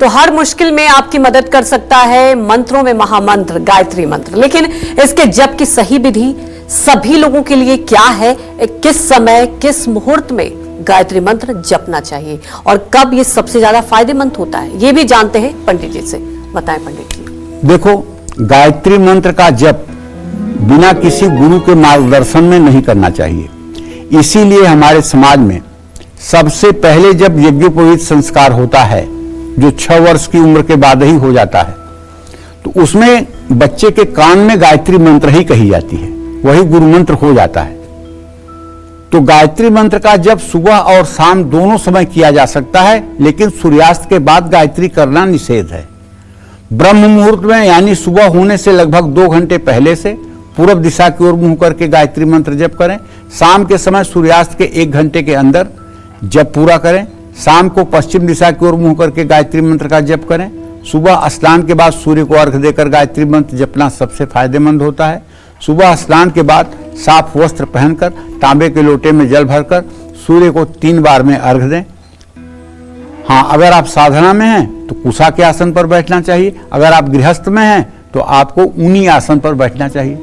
तो हर मुश्किल में आपकी मदद कर सकता है मंत्रों में महामंत्र गायत्री मंत्र। लेकिन इसके जप की सही विधि सभी लोगों के लिए क्या है, किस समय किस मुहूर्त में गायत्री मंत्र जपना चाहिए और कब ये सबसे ज्यादा फायदेमंद होता है, ये भी जानते हैं पंडित जी से। बताएं पंडित जी। देखो, गायत्री मंत्र का जप बिना किसी गुरु के मार्गदर्शन में नहीं करना चाहिए। इसीलिए हमारे समाज में सबसे पहले जब यज्ञोपवीत संस्कार होता है, जो 6 वर्ष की उम्र के बाद ही हो जाता है, तो उसमें बच्चे के कान में गायत्री मंत्र ही कही जाती है, वही गुरु मंत्र हो जाता है। तो गायत्री मंत्र का जप सुबह और शाम दोनों समय किया जा सकता है, लेकिन सूर्यास्त के बाद गायत्री करना निषेध है। ब्रह्म मुहूर्त में यानी सुबह होने से लगभग 2 घंटे पहले से पूर्व दिशा की ओर मुंह करके गायत्री मंत्र जप करें। शाम के समय सूर्यास्त के 1 घंटे के अंदर जप पूरा करें। शाम को पश्चिम दिशा की ओर मुंह करके गायत्री मंत्र का जप करें। सुबह स्नान के बाद सूर्य को अर्घ्य देकर गायत्री मंत्र जपना सबसे फायदेमंद होता है। सुबह स्नान के बाद साफ वस्त्र पहनकर तांबे के लोटे में जल भरकर सूर्य को 3 बार में अर्घ्य दें। हाँ, अगर आप साधना में हैं तो कुशा के आसन पर बैठना चाहिए। अगर आप गृहस्थ में हैं तो आपको ऊनी आसन पर बैठना चाहिए।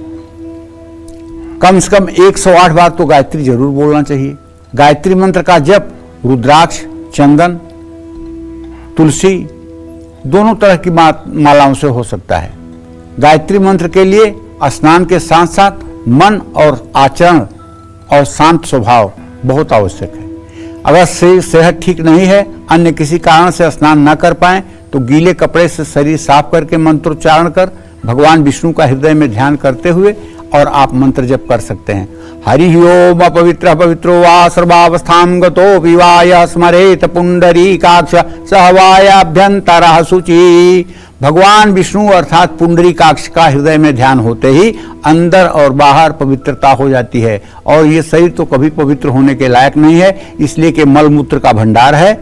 कम से कम 108 बार तो गायत्री जरूर बोलना चाहिए। गायत्री मंत्र का जप रुद्राक्ष, चंदन, तुलसी दोनों तरह की मालाओं से हो सकता है। गायत्री मंत्र के लिए स्नान के साथ साथ मन और आचरण और शांत स्वभाव बहुत आवश्यक है। अगर सेहत ठीक नहीं है, अन्य किसी कारण से स्नान न कर पाए, तो गीले कपड़े से शरीर साफ करके मंत्रोच्चारण कर भगवान विष्णु का हृदय में ध्यान करते हुए और आप मंत्र जप कर सकते हैं। हरि ओम अपवित्र पवित्रो वा सर्वावस्थां गतो विवाय स्मरेत पुंडरीकाक्ष सहवायाभ्यंतरः शुचि। भगवान विष्णु अर्थात पुंडरीकाक्ष का हृदय में ध्यान होते ही अंदर और बाहर पवित्रता हो जाती है। और ये शरीर तो कभी पवित्र होने के लायक नहीं है, इसलिए कि मलमूत्र का भंडार है।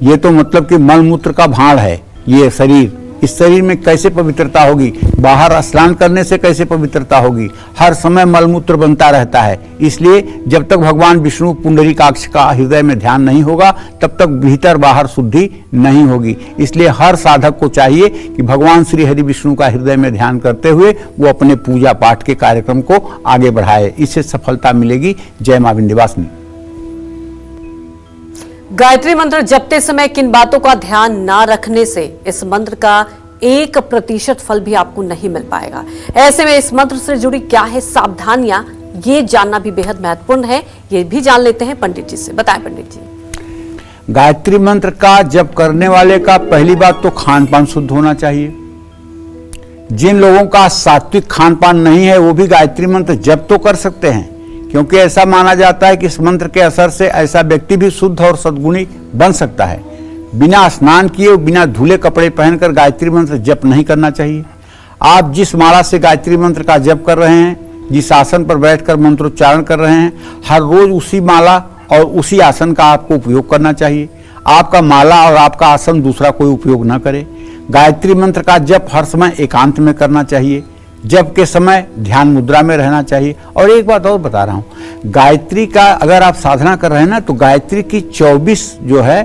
ये तो मतलब कि मलमूत्र का भांड है ये शरीर। इस शरीर में कैसे पवित्रता होगी? बाहर स्नान करने से कैसे पवित्रता होगी? हर समय मलमूत्र बनता रहता है। इसलिए जब तक भगवान विष्णु पुंडरीकाक्ष का हृदय में ध्यान नहीं होगा, तब तक भीतर बाहर शुद्धि नहीं होगी। इसलिए हर साधक को चाहिए कि भगवान श्री हरि विष्णु का हृदय में ध्यान करते हुए वो अपने पूजा पाठ के कार्यक्रम को आगे बढ़ाए। इससे सफलता मिलेगी। जय मां विंध्यवासिनी। गायत्री मंत्र जपते समय किन बातों का ध्यान ना रखने से इस मंत्र का 1% फल भी आपको नहीं मिल पाएगा? ऐसे में इस मंत्र से जुड़ी क्या है सावधानियां, ये जानना भी बेहद महत्वपूर्ण है। ये भी जान लेते हैं पंडित जी से। बताएं पंडित जी। गायत्री मंत्र का जप करने वाले का पहली बात तो खान पान शुद्ध होना चाहिए। जिन लोगों का सात्विक खान पान नहीं है, वो भी गायत्री मंत्र जप तो कर सकते हैं, क्योंकि ऐसा माना जाता है कि इस मंत्र के असर से ऐसा व्यक्ति भी शुद्ध और सद्गुणी बन सकता है। बिना स्नान किए, बिना धुले कपड़े पहनकर गायत्री मंत्र जप नहीं करना चाहिए। आप जिस माला से गायत्री मंत्र का जप कर रहे हैं, जिस आसन पर बैठकर मंत्रोच्चारण कर रहे हैं, हर रोज उसी माला और उसी आसन का आपको उपयोग करना चाहिए। आपका माला और आपका आसन दूसरा कोई उपयोग न करे। गायत्री मंत्र का जप हर समय एकांत में करना चाहिए। जप के समय ध्यान मुद्रा में रहना चाहिए। और एक बात और बता रहा हूँ, गायत्री का अगर आप साधना कर रहे हैं ना, तो गायत्री की 24 जो है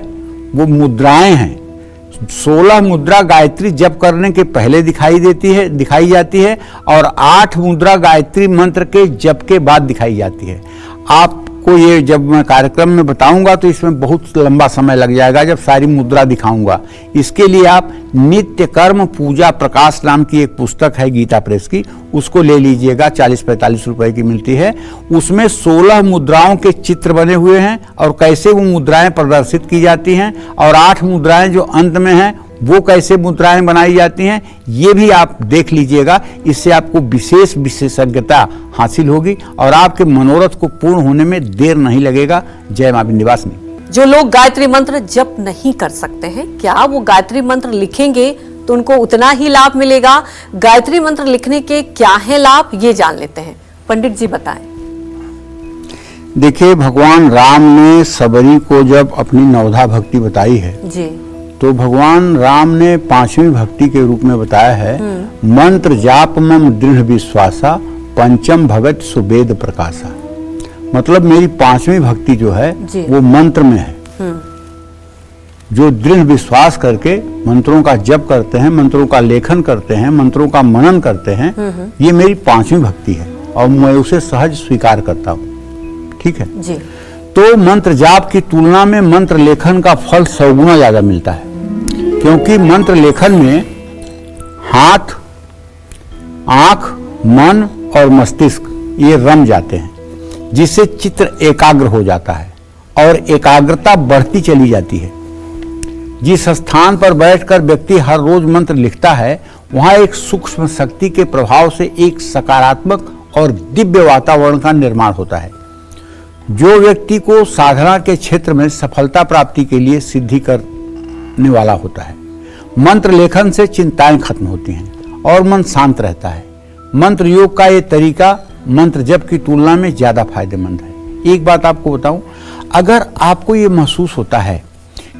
वो मुद्राएं हैं। 16 मुद्रा गायत्री जप करने के पहले दिखाई जाती है और 8 मुद्रा गायत्री मंत्र के जप के बाद दिखाई जाती है। आपको ये जब मैं कार्यक्रम में बताऊंगा तो इसमें बहुत लंबा समय लग जाएगा जब सारी मुद्रा दिखाऊंगा। इसके लिए आप नित्य कर्म पूजा प्रकाश नाम की एक पुस्तक है गीता प्रेस की, उसको ले लीजिएगा। 40-45 रुपए की मिलती है। उसमें 16 मुद्राओं के चित्र बने हुए हैं और कैसे वो मुद्राएं प्रदर्शित की जाती हैं, और 8 मुद्राएं जो अंत में हैं वो कैसे मुद्राएं बनाई जाती हैं, ये भी आप देख लीजिएगा। इससे आपको विशेष विशेषज्ञता हासिल होगी और आपके मनोरथ को पूर्ण होने में देर नहीं लगेगा। जय मां विंध्यवासिनी। जो लोग गायत्री मंत्र जप नहीं कर सकते हैं, क्या वो गायत्री मंत्र लिखेंगे तो उनको उतना ही लाभ मिलेगा? गायत्री मंत्र लिखने के क्या है लाभ, ये जान लेते हैं। पंडित जी बताएं। देखिए, भगवान राम ने सबरी को जब अपनी नवधा भक्ति बताई है जी, तो भगवान राम ने 5वीं भक्ति के रूप में बताया है, मंत्र जाप मम दृढ़ विश्वासा पंचम भगत सुवेद प्रकाशा। मतलब मेरी 5वीं भक्ति जो है वो मंत्र में है। जो दृढ़ विश्वास करके मंत्रों का जप करते हैं, मंत्रों का लेखन करते हैं, मंत्रों का मनन करते हैं, ये मेरी 5वीं भक्ति है और मैं उसे सहज स्वीकार करता हूँ। ठीक है जी। तो मंत्र जाप की तुलना में मंत्र लेखन का फल 100 गुना ज्यादा मिलता है, क्योंकि मंत्र लेखन में हाथ, आंख, मन और मस्तिष्क ये रम जाते हैं, जिससे चित्र एकाग्र हो जाता है और एकाग्रता बढ़ती चली जाती है। जिस स्थान पर बैठकर व्यक्ति हर रोज मंत्र लिखता है, वहां एक सूक्ष्म शक्ति के प्रभाव से एक सकारात्मक और दिव्य वातावरण का निर्माण होता है, जो व्यक्ति को साधना के क्षेत्र में सफलता प्राप्ति के लिए सिद्धि करने वाला होता है। मंत्र लेखन से चिंताएं खत्म होती हैं और मन शांत रहता है। मंत्र योग का ये तरीका मंत्र जप की तुलना में ज्यादा फायदेमंद है। एक बात आपको बताऊं, अगर आपको ये महसूस होता है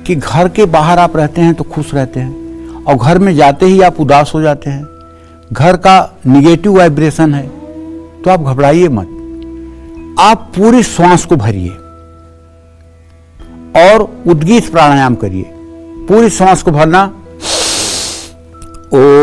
कि घर के बाहर आप रहते हैं तो खुश रहते हैं और घर में जाते ही आप उदास हो जाते हैं, घर का निगेटिव वाइब्रेशन है, तो आप घबराइए मत। आप पूरी श्वास को भरिए और उद्गीत प्राणायाम करिए। पूरी श्वास को भरना, ओम,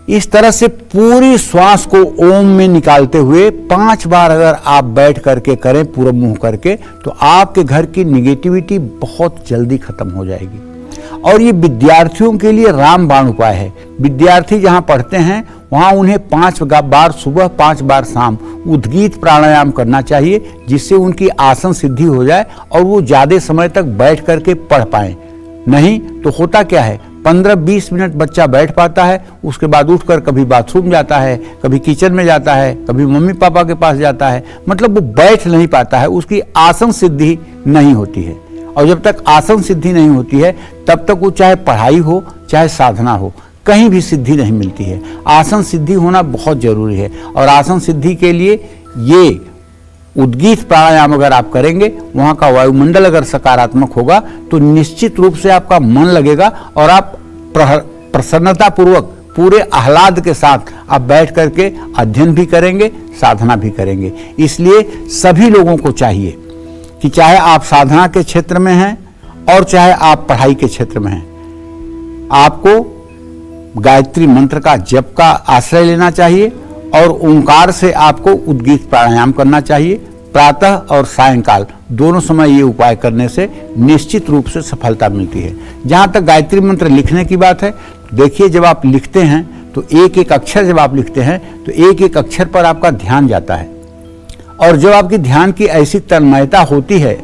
इस तरह से पूरी श्वास को ओम में निकालते हुए 5 बार अगर आप बैठ करके करें पूरा मुंह करके, तो आपके घर की निगेटिविटी बहुत जल्दी खत्म हो जाएगी। और ये विद्यार्थियों के लिए रामबाण उपाय है। विद्यार्थी जहां पढ़ते हैं वहां उन्हें 5 बार सुबह 5 बार शाम उद्गीत प्राणायाम करना चाहिए, जिससे उनकी आसन सिद्धि हो जाए और वो ज्यादा समय तक बैठ करके पढ़ पाए। नहीं तो होता क्या है, 15-20 मिनट बच्चा बैठ पाता है, उसके बाद उठकर कभी बाथरूम जाता है, कभी किचन में जाता है, कभी मम्मी पापा के पास जाता है, मतलब वो बैठ नहीं पाता है, उसकी आसन सिद्धि नहीं होती है। और जब तक आसन सिद्धि नहीं होती है तब तक वो चाहे पढ़ाई हो चाहे साधना हो, कहीं भी सिद्धि नहीं मिलती है। आसन सिद्धि होना बहुत जरूरी है और आसन सिद्धि के लिए ये उद्गीत प्राणायाम अगर आप करेंगे, वहां का वायुमंडल अगर सकारात्मक होगा तो निश्चित रूप से आपका मन लगेगा और आप प्रसन्नता पूर्वक पूरे आह्लाद के साथ आप बैठ करके अध्ययन भी करेंगे, साधना भी करेंगे। इसलिए सभी लोगों को चाहिए कि चाहे आप साधना के क्षेत्र में हैं और चाहे आप पढ़ाई के क्षेत्र में हैं, आपको गायत्री मंत्र का जप का आश्रय लेना चाहिए और ओंकार से आपको उद्गीत प्राणायाम करना चाहिए। प्रातः और सायंकाल दोनों समय ये उपाय करने से निश्चित रूप से सफलता मिलती है। जहां तक गायत्री मंत्र लिखने की बात है, देखिए जब आप लिखते हैं तो एक एक अक्षर जब आप लिखते हैं तो एक एक अक्षर पर आपका ध्यान जाता है और जब आपकी ध्यान की ऐसी तन्मयता होती है,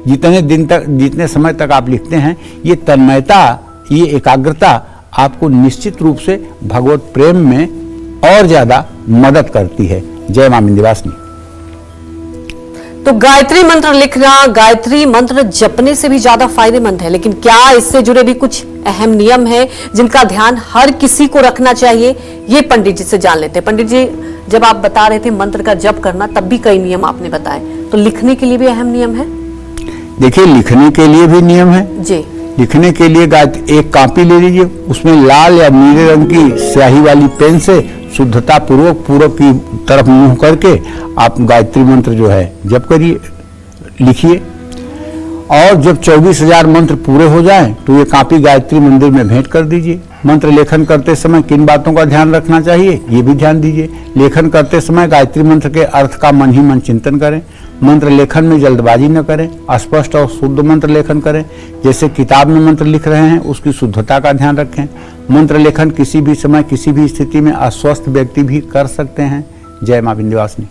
जितने दिन तक जितने समय तक आप लिखते हैं, ये तन्मयता, ये एकाग्रता आपको निश्चित रूप से भगवत प्रेम में और ज्यादा मदद करती है। जय मां विंध्यवासिनी। तो गायत्री मंत्र लिखना, गायत्री मंत्र जपने से भी ज्यादा फायदेमंद है, लेकिन क्या इससे जुड़े भी कुछ अहम नियम है जिनका ध्यान हर किसी को रखना चाहिए? ये पंडित जी से जान लेते हैं। पंडित जी, जब आप बता रहे थे मंत्र का जप करना, तब भी कई नियम आपने बताए, तो लिखने के लिए भी अहम नियम है? देखिए, लिखने के लिए भी नियम है जी। लिखने के लिए एक कॉपी ले लीजिए, उसमें लाल या नीले रंग की स्याही वाली पेन से शुद्धता पूर्वक पूरब की तरफ मुंह करके आप गायत्री मंत्र जो है जप करिए, लिखिए। और जब 24,000 मंत्र पूरे हो जाएं तो ये कॉपी गायत्री मंदिर में भेंट कर दीजिए। मंत्र लेखन करते समय किन बातों का ध्यान रखना चाहिए, ये भी ध्यान दीजिए। लेखन करते समय गायत्री मंत्र के अर्थ का मन ही मन चिंतन करें। मंत्र लेखन में जल्दबाजी न करें, स्पष्ट और शुद्ध मंत्र लेखन करें। जैसे किताब में मंत्र लिख रहे हैं, उसकी शुद्धता का ध्यान रखें। मंत्र लेखन किसी भी समय किसी भी स्थिति में अस्वस्थ व्यक्ति भी कर सकते हैं। जय मां विंध्यवासिनी।